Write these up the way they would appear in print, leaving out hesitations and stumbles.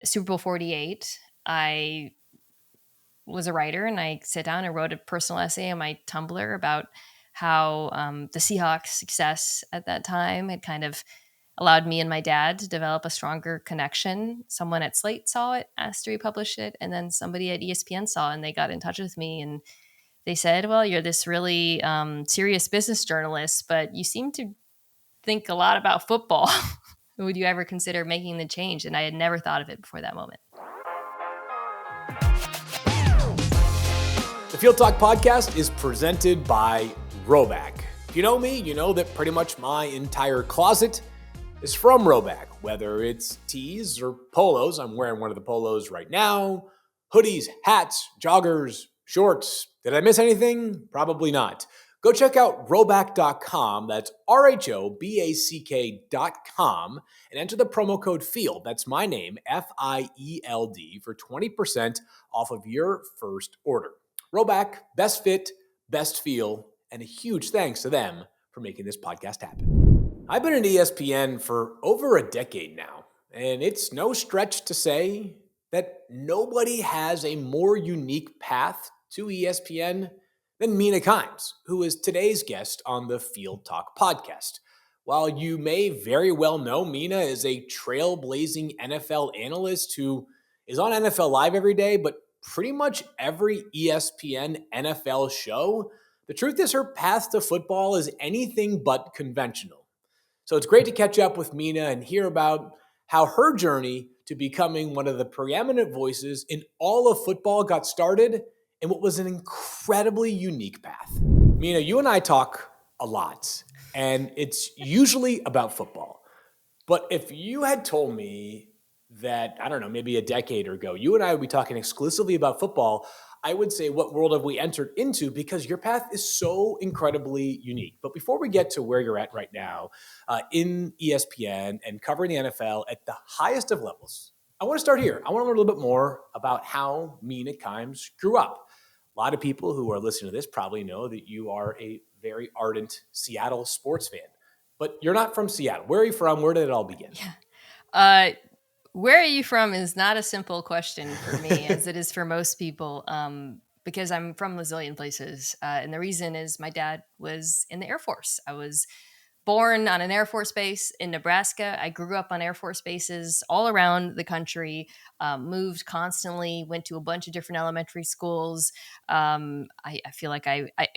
Super Bowl 48, I was a writer and I sat down and wrote a personal essay on my Tumblr about how the Seahawks' success at that time had kind of allowed me and my dad to develop a stronger connection. Someone at Slate saw it, asked to republish it, and then somebody at ESPN saw it and they got in touch with me and they said, well, you're this really serious business journalist, but you seem to think a lot about football. Would you ever consider making the change? And I had never thought of it before that moment. The Field Talk podcast is presented by Roback. If you know me, you know that pretty much my entire closet is from Roback. Whether it's tees or polos, I'm wearing one of the polos right now, hoodies, hats, joggers, shorts. Did I miss anything? Probably not. Go check out roback.com, that's RHOBACK.com, and enter the promo code FIELD, that's my name, FIELD, for 20% off of your first order. Roback, best fit, best feel, and a huge thanks to them for making this podcast happen. I've been at ESPN for over a decade now, and it's no stretch to say that nobody has a more unique path to ESPN than Mina Kimes, who is today's guest on the Field Talk podcast. While you may very well know Mina is a trailblazing NFL analyst who is on NFL Live every day, but pretty much every ESPN NFL show, the truth is her path to football is anything but conventional. So it's great to catch up with Mina and hear about how her journey to becoming one of the preeminent voices in all of football got started and what was an incredibly unique path. Mina, you and I talk a lot, and it's usually about football. But if you had told me that, I don't know, maybe a decade ago, you and I would be talking exclusively about football, I would say, what world have we entered into? Because your path is so incredibly unique. But before we get to where you're at right now in ESPN and covering the NFL at the highest of levels, I want to start here. I want to learn a little bit more about how Mina Kimes grew up. A lot of people who are listening to this probably know that you are a very ardent Seattle sports fan. But you're not from Seattle. Where are you from? Where did it all begin? Yeah. Where are you from is not a simple question for me, as it is for most people, because I'm from a zillion places. And the reason is my dad was in the Air Force. I was born on an Air Force base in Nebraska. I grew up on Air Force bases all around the country, moved constantly, went to a bunch of different elementary schools. I feel like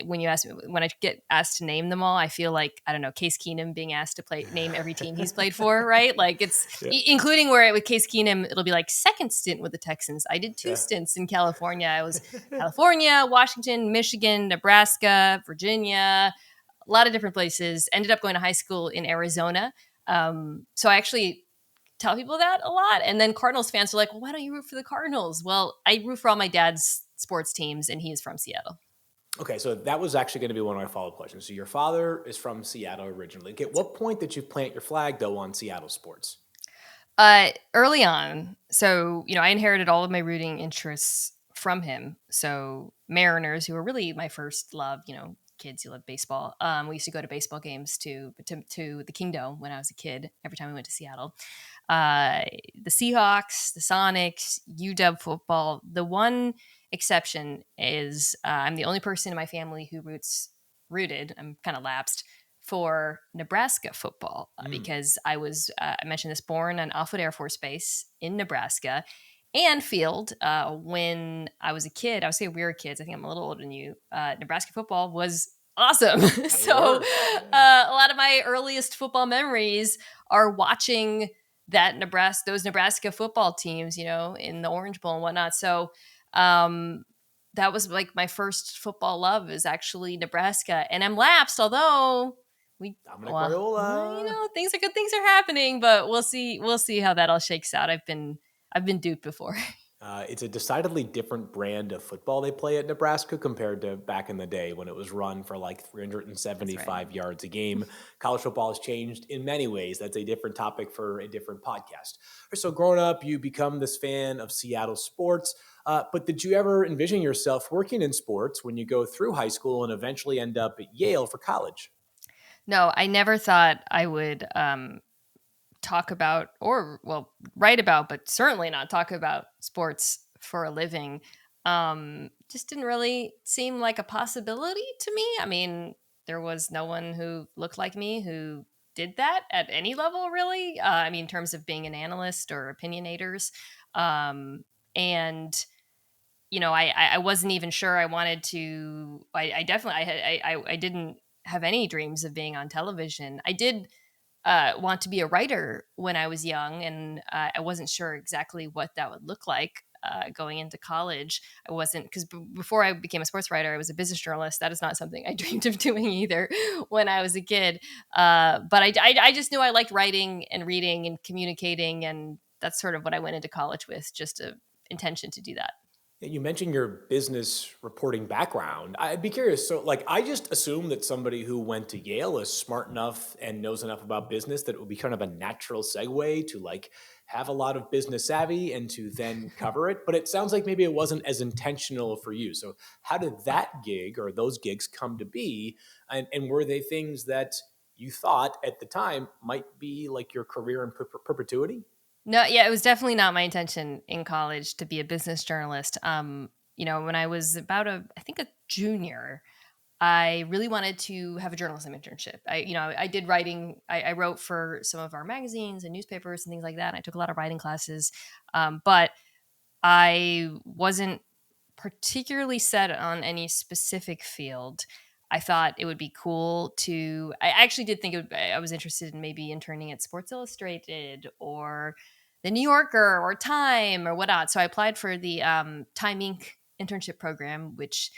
when you ask me, when I get asked to name them all, I feel like, I don't know, Case Keenum being asked to name every team he's played for, right? Like including where with Case Keenum, it'll be like second stint with the Texans. I did two stints in California. I was California, Washington, Michigan, Nebraska, Virginia, a lot of different places. Ended up going to high school in Arizona. So I actually tell people that a lot. And then Cardinals fans are like, well, why don't you root for the Cardinals? Well, I root for all my dad's sports teams, and he is from Seattle. Okay, so that was actually going to be one of my follow-up questions. So your father is from Seattle originally. At what point did you plant your flag, though, on Seattle sports? Early on. So, I inherited all of my rooting interests from him. So Mariners, who were really my first love, kids who love baseball. We used to go to baseball games to the Kingdome when I was a kid, every time we went to Seattle. The Seahawks, the Sonics, UW football. The one exception is I'm the only person in my family who rooted, I'm kind of lapsed, for Nebraska football because I was, I mentioned this, born on Alpha Air Force Base in Nebraska. And field, when I was a kid, I would say we were kids. I think I'm a little older than you. Nebraska football was awesome. So a lot of my earliest football memories are watching those Nebraska football teams, in the Orange Bowl and whatnot. So that was like my first football love is actually Nebraska. And I'm lapsed, although things are happening, but we'll see how that all shakes out. I've been duped before. It's a decidedly different brand of football they play at Nebraska compared to back in the day when it was run for like 375 yards a game. College football has changed in many ways. That's a different topic for a different podcast. So growing up, you become this fan of Seattle sports. But did you ever envision yourself working in sports when you go through high school and eventually end up at Yale for college? No, I never thought I would talk about or, well, write about, but certainly not talk about sports for a living, just didn't really seem like a possibility to me. I mean, there was no one who looked like me who did that at any level, really. I mean, in terms of being an analyst or opinionators. And I wasn't even sure I wanted to. I definitely I didn't have any dreams of being on television. I did want to be a writer when I was young, and I wasn't sure exactly what that would look like going into college. I wasn't, because before I became a sports writer, I was a business journalist. That is not something I dreamed of doing either when I was a kid. But I just knew I liked writing and reading and communicating, and that's sort of what I went into college with, just a intention to do that. You mentioned your business reporting background. I'd be curious. So, like, I just assume that somebody who went to Yale is smart enough and knows enough about business that it would be kind of a natural segue to like have a lot of business savvy and to then cover it. But it sounds like maybe it wasn't as intentional for you. So, how did that gig or those gigs come to be? And were they things that you thought at the time might be like your career in perpetuity? No, yeah, it was definitely not my intention in college to be a business journalist. When I was about I think a junior, I really wanted to have a journalism internship. I did writing. I wrote for some of our magazines and newspapers and things like that. And I took a lot of writing classes, but I wasn't particularly set on any specific field. I thought it would be cool to. I actually did think I was interested in maybe interning at Sports Illustrated or the New Yorker or Time or whatnot. So I applied for the Time Inc. internship program, which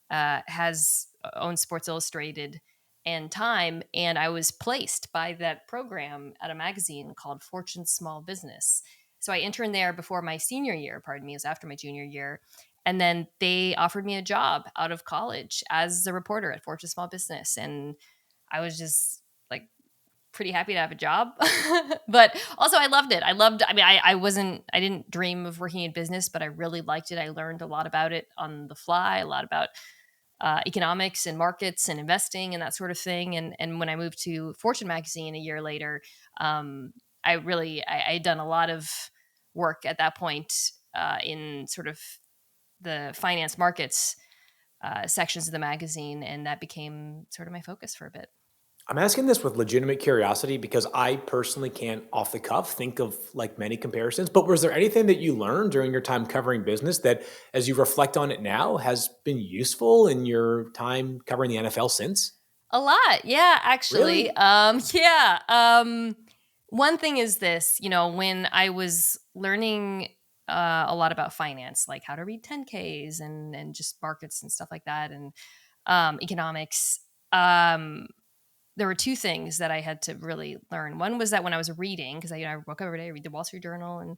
has owns Sports Illustrated and Time, and I was placed by that program at a magazine called Fortune Small Business. So I interned there before my senior year. Pardon me, it was after my junior year, and then they offered me a job out of college as a reporter at Fortune Small Business, and I was just like pretty happy to have a job. But also I loved it. I mean, I didn't dream of working in business, but I really liked it. I learned a lot about it on the fly, a lot about economics and markets and investing and that sort of thing. And when I moved to Fortune magazine a year later, I had done a lot of work at that point in sort of the finance markets sections of the magazine, and that became sort of my focus for a bit. I'm asking this with legitimate curiosity because I personally can't, off the cuff, think of like many comparisons. But was there anything that you learned during your time covering business that, as you reflect on it now, has been useful in your time covering the NFL since? A lot. Yeah, actually. Really? Yeah. One thing is this, when I was learning a lot about finance, like how to read 10Ks and just markets and stuff like that, and economics, um, there were two things that I had to really learn. One was that when I was reading, because I woke up every day, I read the Wall Street Journal and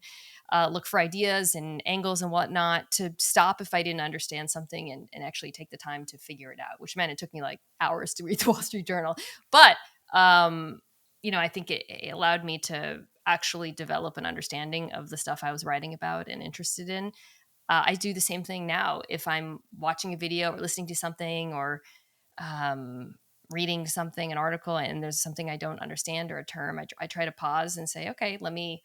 look for ideas and angles and whatnot, to stop if I didn't understand something and actually take the time to figure it out, which meant it took me like hours to read the Wall Street Journal. But, I think it allowed me to actually develop an understanding of the stuff I was writing about and interested in. I do the same thing now. If I'm watching a video or listening to something or um, reading something, an article, and there's something I don't understand or a term, I try to pause and say, okay, let me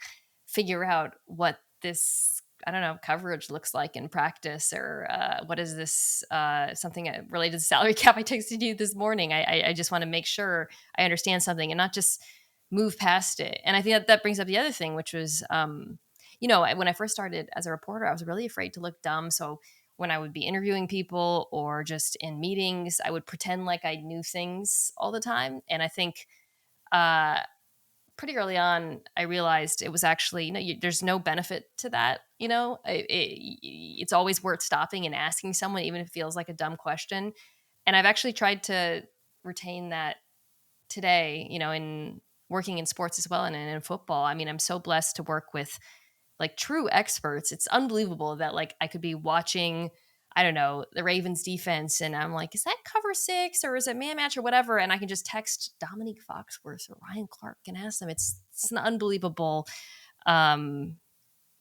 figure out what this, I don't know, coverage looks like in practice, or what is this, something related to salary cap I texted you this morning. I just want to make sure I understand something and not just move past it. And I think that brings up the other thing, which was, when I first started as a reporter, I was really afraid to look dumb. So when I would be interviewing people or just in meetings, I would pretend like I knew things all the time. And I think uh, pretty early on, I realized it was actually, there's no benefit to that. It's always worth stopping and asking someone, even if it feels like a dumb question. And I've actually tried to retain that today, in working in sports as well, and in football. I mean, I'm so blessed to work with like true experts. It's unbelievable that like I could be watching, I don't know, the Ravens defense, and I'm like, is that cover six or is it man match or whatever? And I can just text Dominique Foxworth or Ryan Clark and ask them. It's an unbelievable um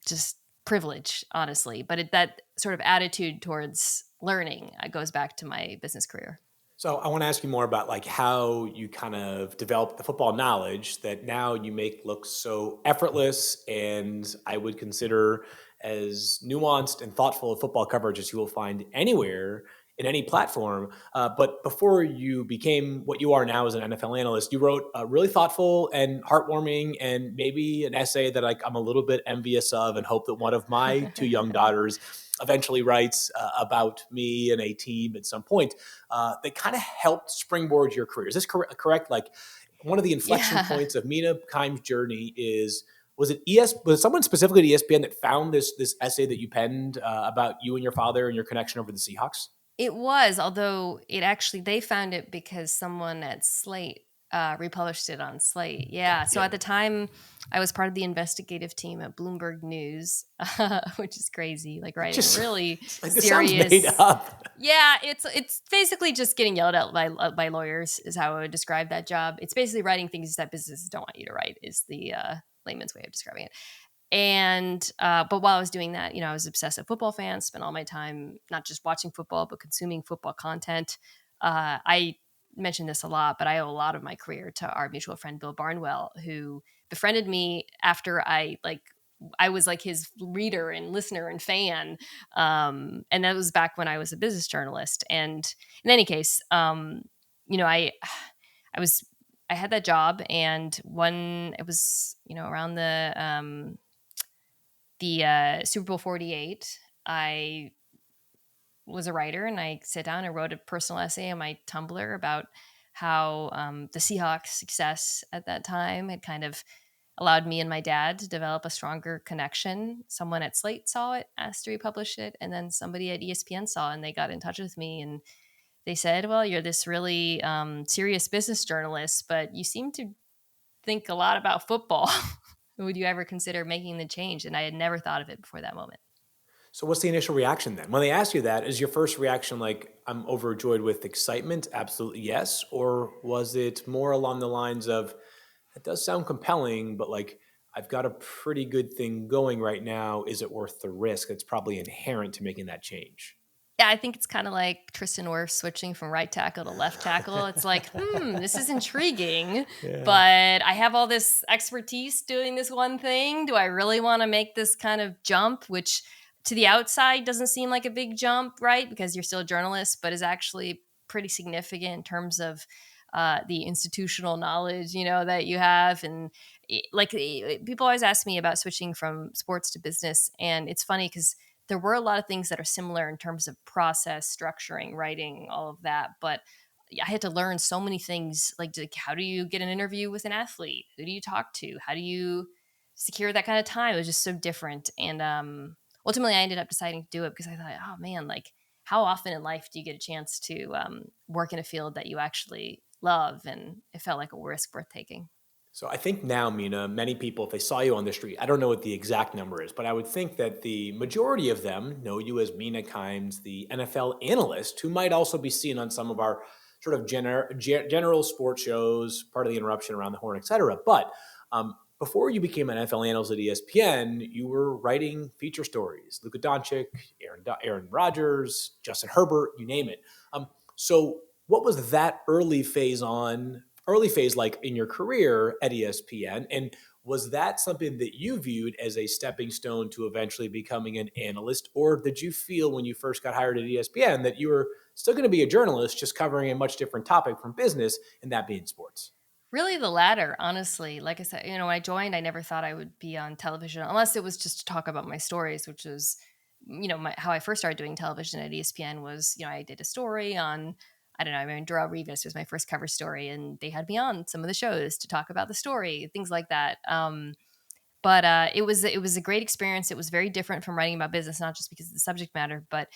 just privilege, honestly. But that sort of attitude towards learning goes back to my business career. So I want to ask you more about like how you kind of developed the football knowledge that now you make look so effortless, and I would consider as nuanced and thoughtful of football coverage as you will find anywhere in any platform. But before you became what you are now as an NFL analyst, you wrote a really thoughtful and heartwarming and maybe an essay that like I'm a little bit envious of and hope that one of my two young daughters eventually writes about me and a team at some point. That kind of helped springboard your career. Is this correct? Like one of the inflection Yeah. points of Mina Kimes' journey is was it someone specifically at ESPN that found this essay that you penned about you and your father and your connection over the Seahawks? It was, although it actually they found it because someone at Slate republished it on Slate. Yeah. So Yeah, at the time, I was part of the investigative team at Bloomberg News, which is crazy. Like it writing just really it's like this sounds made serious. up. Yeah, it's basically just getting yelled at by lawyers is how I would describe that job. It's basically writing things that businesses don't want you to write. Is the layman's way of describing it. And but while I was doing that, I was an obsessive football fan, spent all my time not just watching football but consuming football content. I mention this a lot, but I owe a lot of my career to our mutual friend Bill Barnwell, who befriended me after I was like his reader and listener and fan. And that was back when I was a business journalist. And in any case, I was I had that job, and when it was around the Super Bowl 48, I was a writer, and I sat down and wrote a personal essay on my Tumblr about how the Seahawks' success at that time had kind of allowed me and my dad to develop a stronger connection. Someone at Slate saw it, asked to republish it, and then somebody at ESPN saw it, and they got in touch with me, and they said, "Well, you're this really serious business journalist, but you seem to think a lot about football. Would you ever consider making the change?" And I had never thought of it before that moment. So what's the initial reaction then? When they ask you that, is your first reaction like I'm overjoyed with excitement? Absolutely yes. Or was it more along the lines of it does sound compelling, but like I've got a pretty good thing going right now. Is it worth the risk? It's probably inherent to making that change. Yeah, I think it's kind of like Tristan Wirfs switching from right tackle to left tackle. It's like, this is intriguing, Yeah. but I have all this expertise doing this one thing. Do I really want to make this kind of jump, which to the outside doesn't seem like a big jump, right? Because you're still a journalist, but is actually pretty significant in terms of the institutional knowledge, that you have. And people always ask me about switching from sports to business. And it's funny because there were a lot of things that are similar in terms of process, structuring, writing, all of that. But I had to learn so many things like how do you get an interview with an athlete? Who do you talk to? How do you secure that kind of time? It was just so different. And ultimately, I ended up deciding to do it because I thought, oh man, like how often in life do you get a chance to work in a field that you actually love? And it felt like a risk worth taking. So I think now, Mina, many people, if they saw you on the street, I don't know what the exact number is, but I would think that the majority of them know you as Mina Kimes, the NFL analyst, who might also be seen on some of our sort of general sports shows, part of the interruption around the horn, et cetera. But before you became an NFL analyst at ESPN, you were writing feature stories: Luka Doncic, Aaron Rodgers, Justin Herbert, you name it. So what was that early phase like in your career at ESPN? And was that something that you viewed as a stepping stone to eventually becoming an analyst? Or did you feel when you first got hired at ESPN that you were still going to be a journalist, just covering a much different topic from business, and that being sports? Really the latter, honestly. Like I said, when I joined, I never thought I would be on television unless it was just to talk about my stories, which is, how I first started doing television at ESPN was, I did a story on, I don't know, I mean, Darrell Revis was my first cover story, and they had me on some of the shows to talk about the story, things like that. But it was a great experience. It was very different from writing about business, not just because of the subject matter, but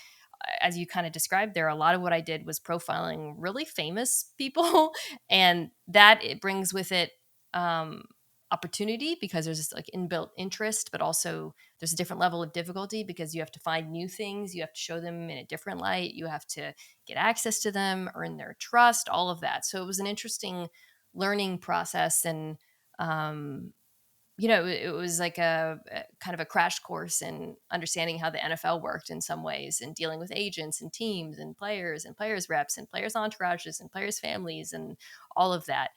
as you kind of described there, a lot of what I did was profiling really famous people, and that it brings with it um, opportunity because there's this like inbuilt interest, but also there's a different level of difficulty because you have to find new things, you have to show them in a different light, you have to get access to them, earn their trust, all of that. So it was an interesting learning process, and um, it was like a kind of a crash course in understanding how the NFL worked in some ways, and dealing with agents and teams and players reps and players entourages and players families and all of that.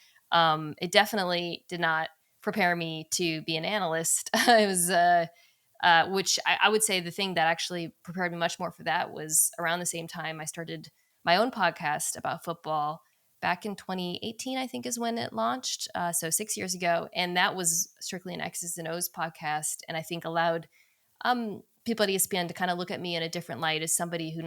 It definitely did not prepare me to be an analyst. It was which I would say the thing that actually prepared me much more for that was around the same time I started my own podcast about football back in 2018, I think is when it launched. So 6 years ago. And that was strictly an X's and O's podcast. And I think allowed people at ESPN to kind of look at me in a different light as somebody who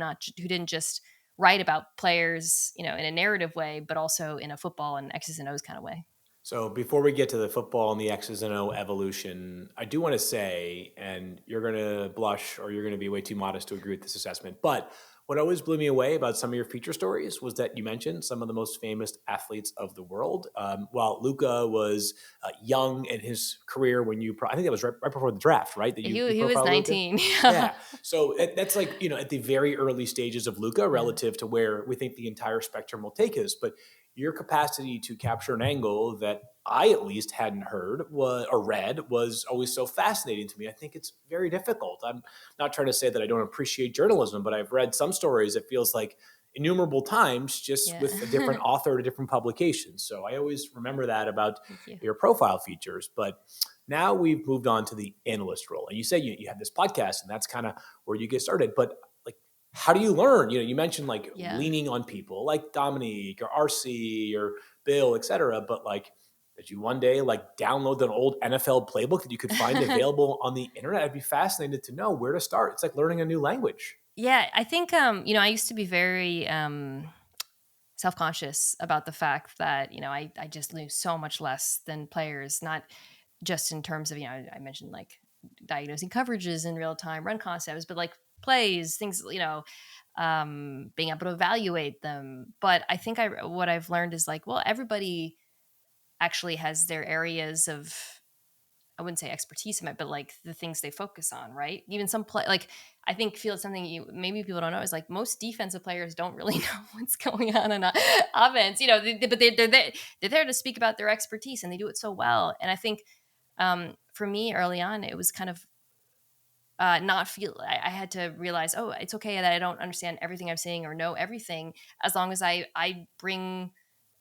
didn't just write about players, in a narrative way, but also in a football and X's and O's kind of way. So before we get to the football and the X's and O evolution, I do want to say, and you're going to blush or you're going to be way too modest to agree with this assessment, but what always blew me away about some of your feature stories was that you mentioned some of the most famous athletes of the world. While Luca was young in his career when I think that was right before the draft, right? That you He was profiled Luca? 19. Yeah. So that's like, at the very early stages of Luca Yeah. relative to where we think the entire spectrum will take us. But your capacity to capture an angle that I at least hadn't heard or read was always so fascinating to me. I think it's very difficult. I'm not trying to say that I don't appreciate journalism, but I've read some stories it feels like innumerable times just Yeah. with a different author to different publications. So I always remember that about Thank you. your profile features. But now we've moved on to the analyst role. And you say you have this podcast and that's kind of where you get started. But like, how do you learn? You mentioned like Yeah. leaning on people like Dominique or RC or Bill, et cetera. But like, did you one day like download an old NFL playbook that you could find available on the internet? I'd be fascinated to know where to start. It's like learning a new language. Yeah, I think I used to be very self-conscious about the fact that, I just knew so much less than players, not just in terms of, I mentioned like diagnosing coverages in real time, run concepts, but like plays, things, being able to evaluate them. But I think what I've learned is like, well, everybody actually has their areas of, I wouldn't say expertise in it, but like the things they focus on, right? Even some play, like I think feel something you maybe people don't know is like most defensive players don't really know what's going on in offense, but they're there to speak about their expertise and they do it so well. And I think for me early on, it was kind of not feel I had to realize, oh, it's okay that I don't understand everything I'm saying or know everything, as long as I bring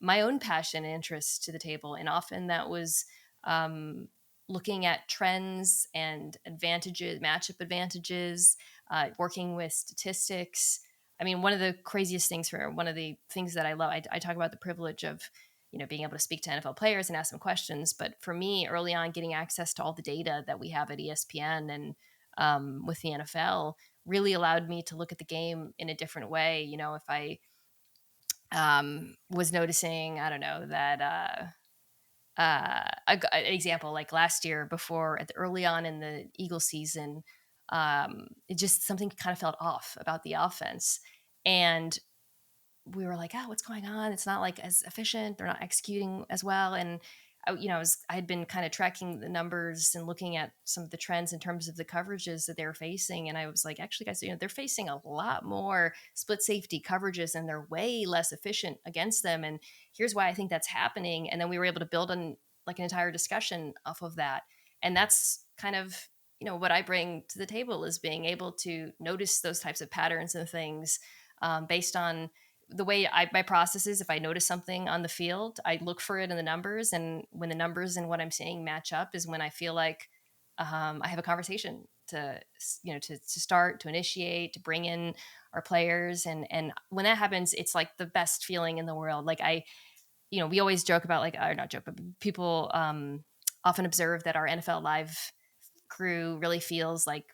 my own passion and interest to the table. And often that was um, looking at trends and advantages, matchup advantages, working with statistics. I mean, one of the things that I love, I talk about the privilege of, being able to speak to NFL players and ask them questions. But for me, early on, getting access to all the data that we have at ESPN and with the NFL really allowed me to look at the game in a different way. If I was noticing, I don't know, that an example like last year before early on in the Eagles season, it just something kind of felt off about the offense. And we were like, oh, what's going on? It's not like as efficient. They're not executing as well. And I had been kind of tracking the numbers and looking at some of the trends in terms of the coverages that they were facing. And I was like, actually, guys, they're facing a lot more split safety coverages and they're way less efficient against them. And here's why I think that's happening. And then we were able to build on like an entire discussion off of that. And that's kind of, what I bring to the table is being able to notice those types of patterns and things based on the way my process is. If I notice something on the field, I look for it in the numbers, and when the numbers and what I'm seeing match up is when I feel like I have a conversation to start, to initiate, to bring in our players. And when that happens, it's like the best feeling in the world. Like we always joke about, like, or not joke, but people often observe that our NFL Live crew really feels like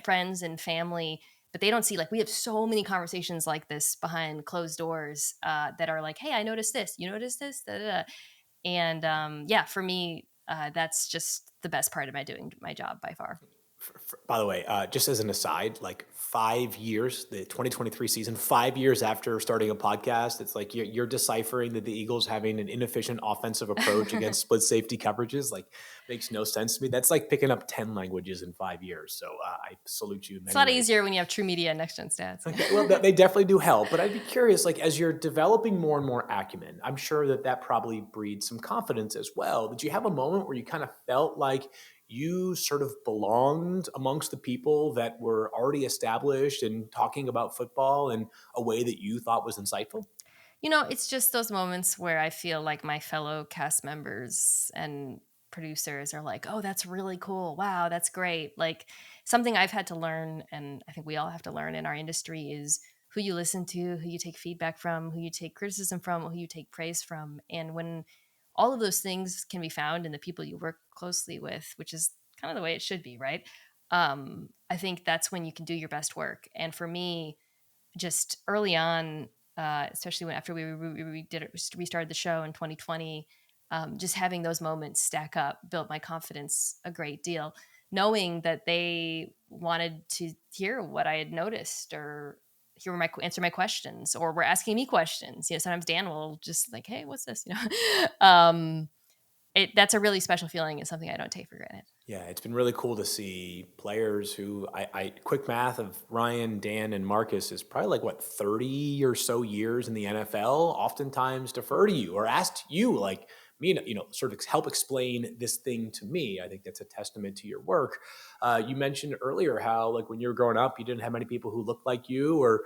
friends and family, but they don't see, like, we have so many conversations like this behind closed doors that are like, hey, I noticed this, you noticed this, da, da, da. And yeah, for me, that's just the best part of my doing my job by far. By the way, just as an aside, like 5 years, the 2023 season, 5 years after starting a podcast, it's like you're deciphering that the Eagles having an inefficient offensive approach against split safety coverages, like makes no sense to me. That's like picking up 10 languages in 5 years. So I salute you in It's a many lot ways. easier when you have True Media and Next Gen Stats. Okay, well, they definitely do help, but I'd be curious, like, as you're developing more and more acumen, I'm sure that that probably breeds some confidence as well. Did you have a moment where you kind of felt like you sort of belonged amongst the people that were already established and talking about football in a way that you thought was insightful? It's just those moments where I feel like my fellow cast members and producers are like, "Oh, that's really cool. Wow, that's great." Like something I've had to learn, and I think we all have to learn in our industry, is who you listen to, who you take feedback from, who you take criticism from, who you take praise from. And when all of those things can be found in the people you work closely with, which is kind of the way it should be, right? I think that's when you can do your best work. And for me, just early on, especially when after we started the show in 2020, just having those moments stack up built my confidence a great deal. Knowing that they wanted to hear what I had noticed or answer my questions or were asking me questions. Sometimes Dan will just like, "Hey, what's this?" That's a really special feeling and something I don't take for granted. Yeah, it's been really cool to see players who I quick math of Ryan, Dan, and Marcus is probably like what 30 or so years in the NFL. Oftentimes defer to you or ask you, like me, sort of help explain this thing to me. I think that's a testament to your work. You mentioned earlier how like when you were growing up, you didn't have many people who looked like you or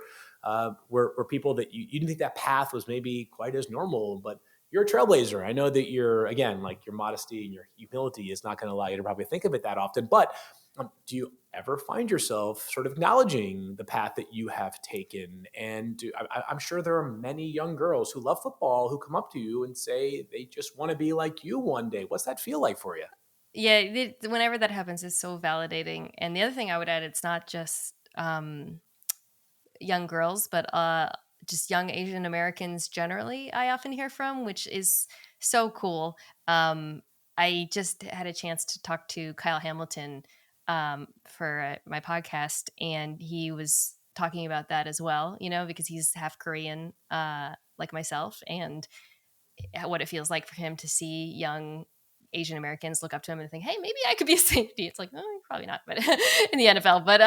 were people that you didn't think that path was maybe quite as normal, but you're a trailblazer. I know that you're, again, like your modesty and your humility is not going to allow you to probably think of it that often, but do you ever find yourself sort of acknowledging the path that you have taken? And I'm sure there are many young girls who love football who come up to you and say they just want to be like you one day. What's that feel like for you? Yeah, whenever that happens, it's so validating. And the other thing I would add, it's not just young girls, but just young Asian Americans generally, I often hear from, which is so cool. I just had a chance to talk to Kyle Hamilton for my podcast, and he was talking about that as well, because he's half Korean, like myself, and what it feels like for him to see young Asian Americans look up to him and think, "Hey, maybe I could be a safety." It's like, oh, probably not, but in the NFL. But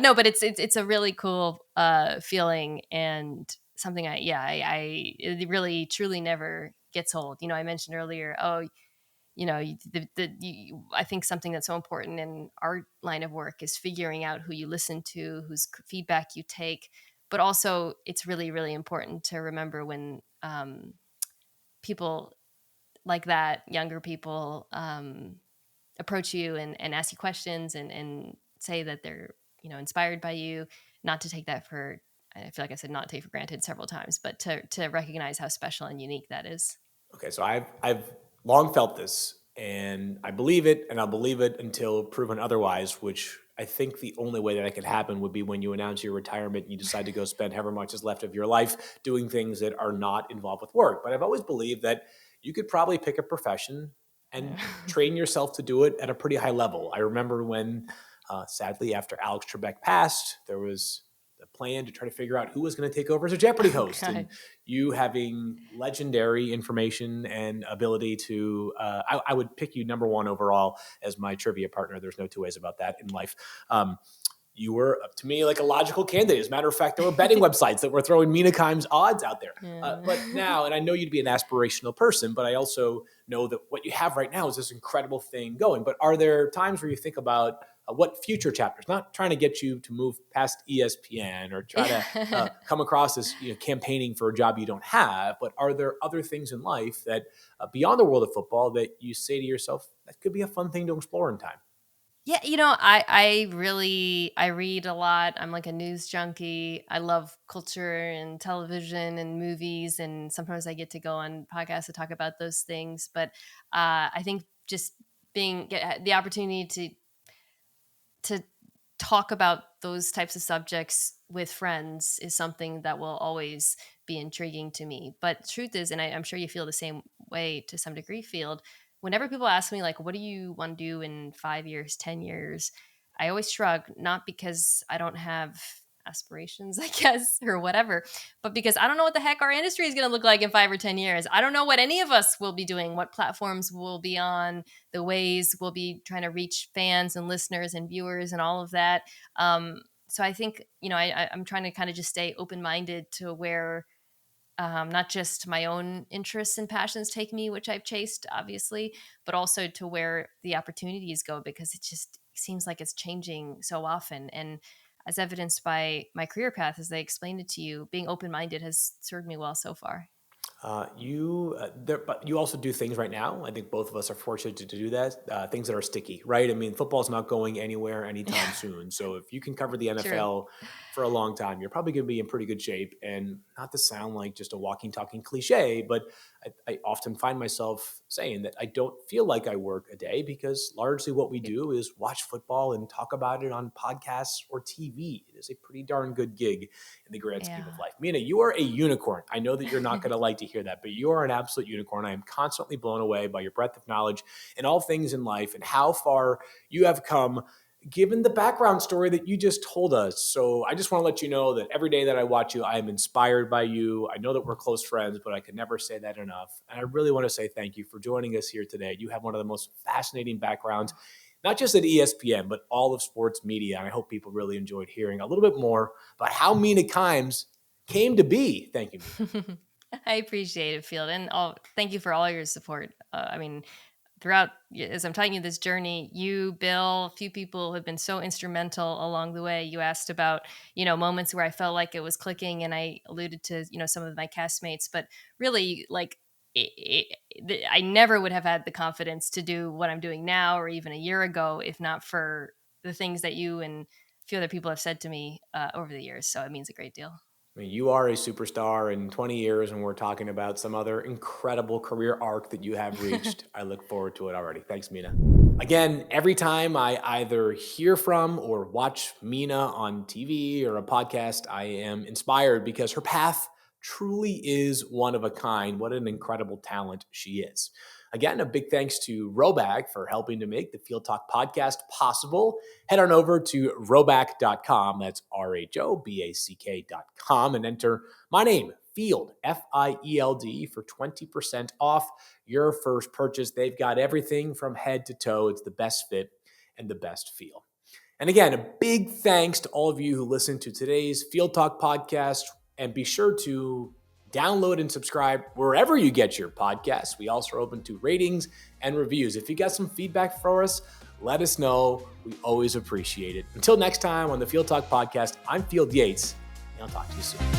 no, but it's a really cool feeling and something it really truly never gets old. I mentioned earlier, oh, I think something that's so important in our line of work is figuring out who you listen to, whose feedback you take, but also it's really really important to remember when people like that, younger people, approach you and ask you questions and say that they're, inspired by you, not to take that for, I feel like I said not take for granted several times, but to recognize how special and unique that is. Okay, so I've long felt this, and I believe it, and I'll believe it until proven otherwise. Which I think the only way that could happen would be when you announce your retirement and you decide to go spend however much is left of your life doing things that are not involved with work. But I've always believed that you could probably pick a profession and Yeah. train yourself to do it at a pretty high level. I remember when, sadly, after Alex Trebek passed, there was a plan to try to figure out who was going to take over as a Jeopardy Oh host, and God. you having legendary information and ability to I would pick you number one overall as my trivia partner. There's no two ways about that in life. You were to me like a logical candidate. As a matter of fact, there were betting websites that were throwing Mina Kimes odds out there. But Yeah. now, and I know you'd be an aspirational person, but I also know that what you have right now is this incredible thing going. But are there times where you think about what future chapters? Not trying to get you to move past ESPN or try to come across as campaigning for a job you don't have, but are there other things in life that beyond the world of football that you say to yourself that could be a fun thing to explore in time? Yeah, I read a lot. I'm like a news junkie. I love culture and television and movies, and sometimes I get to go on podcasts to talk about those things. But I think just get the opportunity to talk about those types of subjects with friends is something that will always be intriguing to me. But truth is, and I'm sure you feel the same way to some degree, Field, whenever people ask me, like, what do you want to do in 5 years, 10 years? I always shrug, not because I don't have aspirations, I guess, or whatever, but because I don't know what the heck our industry is going to look like in 5 or 10 years. I don't know what any of us will be doing, what platforms we'll be on, the ways we'll be trying to reach fans and listeners and viewers and all of that. So I think, I'm trying to kind of just stay open minded to where not just my own interests and passions take me, which I've chased, obviously, but also to where the opportunities go, because it just seems like it's changing so often. And as evidenced by my career path, as they explained it to you, being open minded has served me well so far. But you also do things right now. I think both of us are fortunate to do that. Things that are sticky, right? I mean, football's not going anywhere anytime soon. So if you can cover the True. NFL for a long time, you're probably going to be in pretty good shape. And not to sound like just a walking, talking cliche, but I often find myself saying that I don't feel like I work a day because largely what we do is watch football and talk about it on podcasts or TV. It is a pretty darn good gig in the grand scheme of Yeah. life. Mina, you are a unicorn. I know that you're not going to like to hear that, but you are an absolute unicorn. I am constantly blown away by your breadth of knowledge and all things in life and how far you have come given the background story that you just told us. So I just want to let you know that every day that I watch you, I am inspired by you. I know that we're close friends, but I could never say that enough. And I really want to say thank you for joining us here today. You have one of the most fascinating backgrounds, not just at ESPN, but all of sports media. And I hope people really enjoyed hearing a little bit more about how Mina Kimes came to be. Thank you, Mina. I appreciate it, Field, and thank you for all your support. Throughout, as I'm telling you this journey, you, Bill, a few people have been so instrumental along the way. You asked about, moments where I felt like it was clicking, and I alluded to, some of my castmates, but really, like, I never would have had the confidence to do what I'm doing now, or even a year ago, if not for the things that you and a few other people have said to me over the years. So it means a great deal. I mean, you are a superstar in 20 years, and we're talking about some other incredible career arc that you have reached. I look forward to it already. Thanks, Mina. Again, every time I either hear from or watch Mina on TV or a podcast, I am inspired because her path truly is one of a kind. What an incredible talent she is. Again, a big thanks to Roback for helping to make the Field Talk podcast possible. Head on over to roback.com. That's RHOBACK.com and enter my name, Field, FIELD, for 20% off your first purchase. They've got everything from head to toe. It's the best fit and the best feel. And again, a big thanks to all of you who listened to today's Field Talk podcast. And be sure to download and subscribe wherever you get your podcasts. We also are open to ratings and reviews. If you got some feedback for us, let us know. We always appreciate it. Until next time on the Field Talk podcast, I'm Field Yates, and I'll talk to you soon.